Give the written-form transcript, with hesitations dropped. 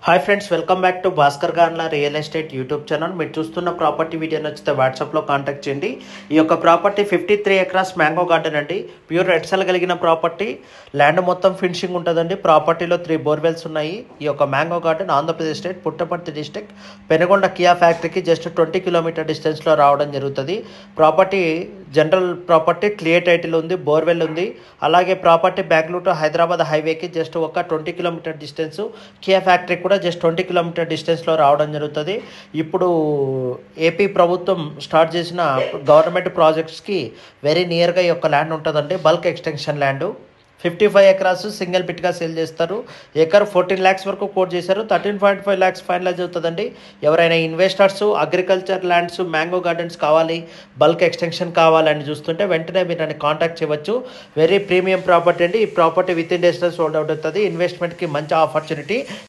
Hi friends, welcome back to Bhaskar గాన్ల real estate YouTube channel. మీరు చూస్తున్న ప్రాపర్టీ వీడియో నచ్చితే వాట్సాప్లో కాంటాక్ట్ చేయండి. ఈ యొక్క ప్రాపర్టీ 53 ఎకరాస్ మ్యాంగో గార్డెన్ అండి. ప్యూర్ రెడ్ సెల్ కలిగిన ప్రాపర్టీ. ల్యాండ్ మొత్తం ఫినిషింగ్ ఉంటుందండి. ప్రాపర్టీలో 3 బోర్వెల్స్ ఉన్నాయి. ఈ యొక్క mango garden Andhra Pradesh state Puttaparthi district Penukonda Kia ఫ్యాక్టరీకి జస్ట్ 20 కిలోమీటర్ డిస్టెన్స్లో రావడం జరుగుతుంది. Property general property, clear title ఉంది, బోర్వెల్ ఉంది. అలాగే ప్రాపర్టీ బెంగళూరు టు హైదరాబాద్ హైవేకి జస్ట్ ఒక 20 కిలోమీటర్ డిస్టెన్స్, కియా ఫ్యాక్టరీ కూడా జస్ట్ 20 కిలోమీటర్ డిస్టెన్స్లో రావడం జరుగుతుంది. ఇప్పుడు ఏపీ ప్రభుత్వం స్టార్ట్ చేసిన గవర్నమెంట్ ప్రాజెక్ట్స్కి వెరీ నియర్గా ఈ యొక్క ల్యాండ్ ఉంటుందండి. Bulk extension land 55 acres single పిట్గా సేల్ చేస్తారు. ఎకర్ 14 lakhs వరకు కోట్ చేశారు. 13.5 lakhs ఫైనలైజ్ అవుతుందండి. ఎవరైనా investors agriculture lands, mango gardens కావాలి, బల్క్ ఎక్స్టెన్షన్ కావాలని చూస్తుంటే వెంటనే మీరు నన్ను కాంటాక్ట్ చేయవచ్చు. వెరీ ప్రీమియం ప్రాపర్టీ అండి. ఈ ప్రాపర్టీ విత్ ఇన్ డేస్లో సోల్డ్ అవుట్ అవుతుంది. ఇన్వెస్ట్మెంట్కి మంచి ఆపర్చునిటీ.